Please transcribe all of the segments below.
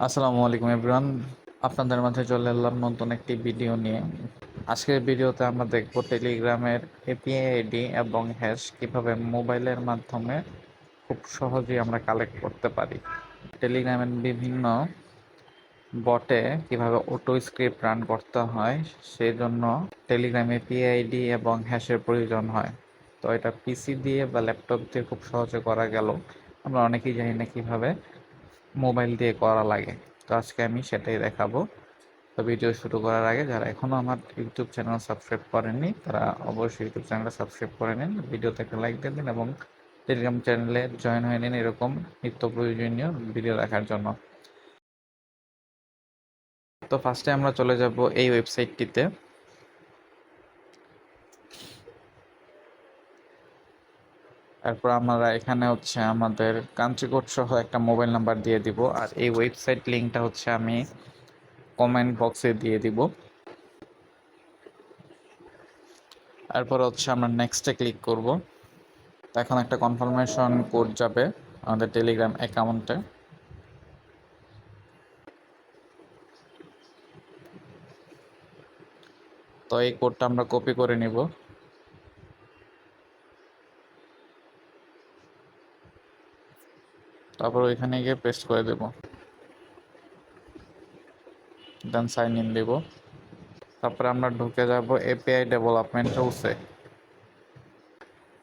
আসসালামু আলাইকুম এভরিওয়ান। আপনাদের মাঝে চলে এলাম নতুন একটি ভিডিও নিয়ে। আজকের ভিডিওতে আমরা দেখব টেলিগ্রামের এপিআই আইডি এবং হ্যাশ কিভাবে মোবাইলের মাধ্যমে খুব সহজেই আমরা কালেক্ট করতে পারি। টেলিগ্রামের বিভিন্ন বটে কিভাবে অটো স্ক্রিপ্ট রান করতে হয় সেই জন্য টেলিগ্রাম এপিআই আইডি এবং হ্যাশের প্রয়োজন হয়। তো এটা পিসি দিয়ে বা ল্যাপটপ দিয়ে খুব সহজে করা গেল, আমরা অনেকেই জানি না কিভাবে মোবাইল দিয়ে করা লাগে। তো আজকে আমি সেটাই দেখাবো। তো ভিডিও শুরু করার আগে যারা এখনও আমার ইউটিউব চ্যানেল সাবস্ক্রাইব করেননি তারা অবশ্যই ইউটিউব চ্যানেলটা সাবস্ক্রাইব করে নিন, ভিডিওতে একটা লাইক দিয়ে দিন এবং টেলিগ্রাম চ্যানেলে জয়েন হয়ে নিন এরকম নিত্য প্রয়োজনীয় ভিডিও দেখার জন্য। তো ফার্স্টে আমরা চলে যাব এই ওয়েবসাইটটিতে। তারপর আমরা এখানে আমাদের কান্ট্রি কোড সহ একটা মোবাইল নাম্বার দিয়ে দিব, আর এই ওয়েবসাইট লিঙ্কটা আমি কমেন্ট বক্সে দিয়ে দিব। তারপর আমরা নেক্সটে ক্লিক করব। তো এখন একটা কনফার্মেশন কোড যাবে আমাদের টেলিগ্রাম অ্যাকাউন্টে। তো এই কোডটা আমরা কপি করে নিব। তারপর ওইখানে গিয়ে পেস্ট করে দেব, দেন সাইন ইন দেব। তারপরে আমরা ঢুকে যাব এপিআই ডেভেলপমেন্ট টুলসে।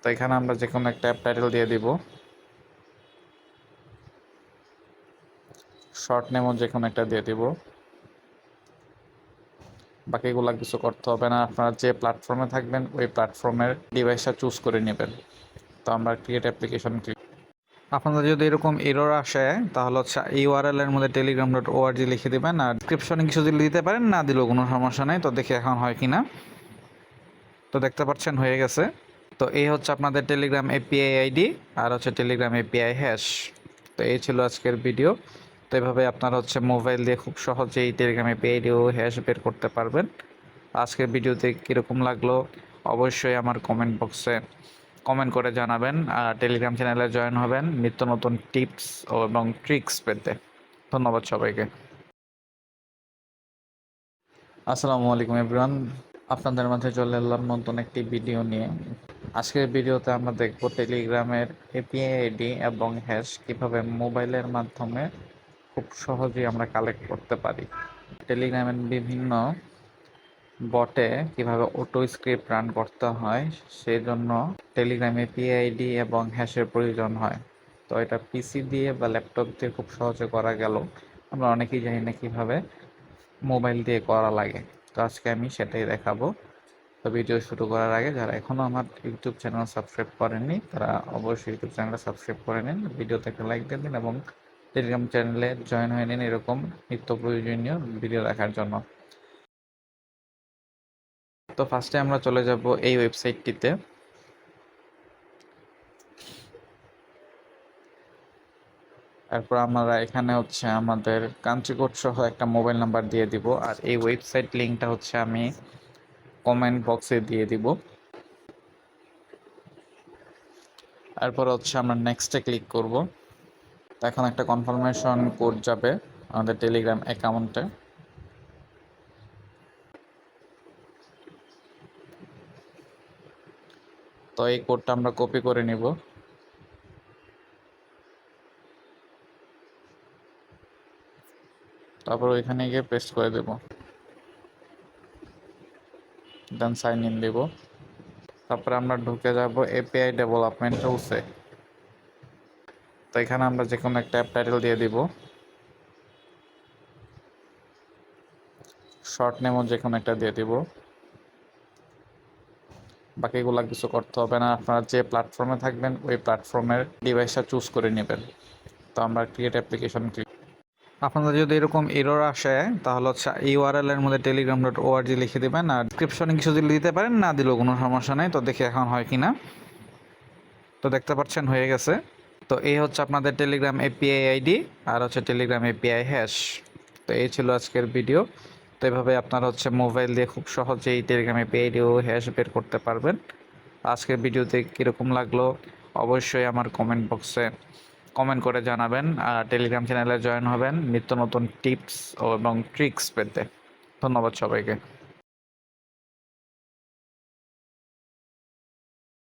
তো এখানে আমরা যে কোনো একটা অ্যাপ টাইটেল দিয়ে দিব, শর্ট নেমও যে কোনো একটা দিয়ে দিব। বাকিগুলো কিছু করতে হবে না, আপনারা যে প্ল্যাটফর্মে থাকবেন ওই প্ল্যাটফর্মের ডিভাইসটা চুজ করে নেবেন। তো আমরা ক্রিয়েট অ্যাপ্লিকেশন ক্লিক। আপনাদের যদি এরকম এরর আসে তাহলে ইউআরএল এর মধ্যে telegram.org লিখে দেবেন, আর ডিসক্রিপশনে কিছু দিতে পারেন, না দিলেও কোনো সমস্যা নেই। তো দেখি এখন হয় কিনা। তো দেখতে পাচ্ছেন হয়ে গেছে। তো এই আপনাদের টেলিগ্রাম এপিআই আইডি আর টেলিগ্রাম এপিআই হ্যাশ। তো এই ছিল আজকের ভিডিও। তো এভাবে আপনারা মোবাইল দিয়ে খুব সহজেই টেলিগ্রাম এপিআই আইডি ও হ্যাশ বের করতে পারবেন। আজকের ভিডিওতে কীরকম লাগলো অবশ্যই আমার কমেন্ট বক্সে কমেন্ট করে জানাবেন, আর টেলিগ্রাম চ্যানেলে জয়েন হবেন নিত্য নতুন টিপস এবং ট্রিক্স পেতে। ধন্যবাদ সবাইকে। আসসালামু আলাইকুম এভরিওয়ান। আপনাদের মাঝে চলে এলাম নতুন একটি ভিডিও নিয়ে। আজকের ভিডিওতে আমরা দেখব টেলিগ্রামের এপিআই আইডি এবং হ্যাশ কিভাবে মোবাইলের মাধ্যমে খুব সহজেই আমরা কালেক্ট করতে পারি। টেলিগ্রামের বিভিন্ন বটে কিভাবে অটো স্ক্রিপ্ট রান করতে হয় সেই জন্য টেলিগ্রাম এপিআই আইডি এবং হ্যাশের প্রয়োজন হয়। তো এটা পিসি দিয়ে বা ল্যাপটপ দিয়ে খুব সহজে করা গেল, আমরা অনেকেই জানি না কিভাবে মোবাইল দিয়ে করা লাগে। তো আজকে আমি সেটাই দেখাবো। তো ভিডিও শুরু করার আগে যারা এখনও আমার ইউটিউব চ্যানেল সাবস্ক্রাইব করেননি তারা অবশ্যই ইউটিউব চ্যানেলটা সাবস্ক্রাইব করে নিন, ভিডিওতে একটা লাইক দিয়ে দিন এবং টেলিগ্রাম চ্যানেলে জয়েন হয়ে নিন এরকম নিত্য প্রয়োজনীয় ভিডিও দেখার জন্য। তো ফার্স্টে আমরা চলে যাব এই ওয়েবসাইটটিতে। তারপর আমরা এখানে আমাদের কান্ট্রি কোড সহ একটা মোবাইল নাম্বার দিয়ে দিব, আর এই ওয়েবসাইট লিঙ্কটা আমি কমেন্ট বক্সে দিয়ে দিব। তারপর আমরা নেক্সটে ক্লিক করব। তো এখন একটা কনফার্মেশন কোড যাবে আমাদের টেলিগ্রাম অ্যাকাউন্টে। তো এই কোডটা আমরা কপি করে নিব। তারপর ওইখানে গিয়ে পেস্ট করে দেব, দেন সাইন ইন দেব। তারপরে আমরা ঢুকে যাব এপিআই ডেভেলপমেন্ট টুলসে। তো এখানে আমরা যে কোনো একটা অ্যাপ টাইটেল দিয়ে দিব, শর্ট নেমও যে কোনো একটা দিয়ে দিব। বাকিগুলো কিছু করতে হবে না, আপনারা যে প্ল্যাটফর্মে থাকবেন ওই প্ল্যাটফর্মের ডিভাইসটা চুজ করে নেবেন। তো আমরা ক্রিয়েট অ্যাপ্লিকেশন ক্লিক। আপনাদের যদি এরকম এরর আসে তাহলে ইউআরএল এর মধ্যে telegram.org লিখে দেবেন, আর ডিসক্রিপশনে কিছু দিতে পারেন, না দিলেও কোনো সমস্যা নেই। তো দেখি এখন হয় কিনা। তো দেখতে পাচ্ছেন হয়ে গেছে। তো এই আপনাদের টেলিগ্রাম এপিআই আইডি আর টেলিগ্রাম এপিআই হ্যাশ। তো এই ছিল আজকের ভিডিও। তো এভাবে আপনারা মোবাইল দিয়ে খুব সহজেই টেলিগ্রাম এপিআই আইডি ও হ্যাশ বের করতে পারবেন। আজকের ভিডিওতে কীরকম লাগলো অবশ্যই আমার কমেন্ট বক্সে কমেন্ট করে জানাবেন। টেলিগ্রাম চ্যানেলে জয়েন হবেন নিত্য নতুন টিপস এবং ট্রিক্স পেতে। ধন্যবাদ সবাইকে।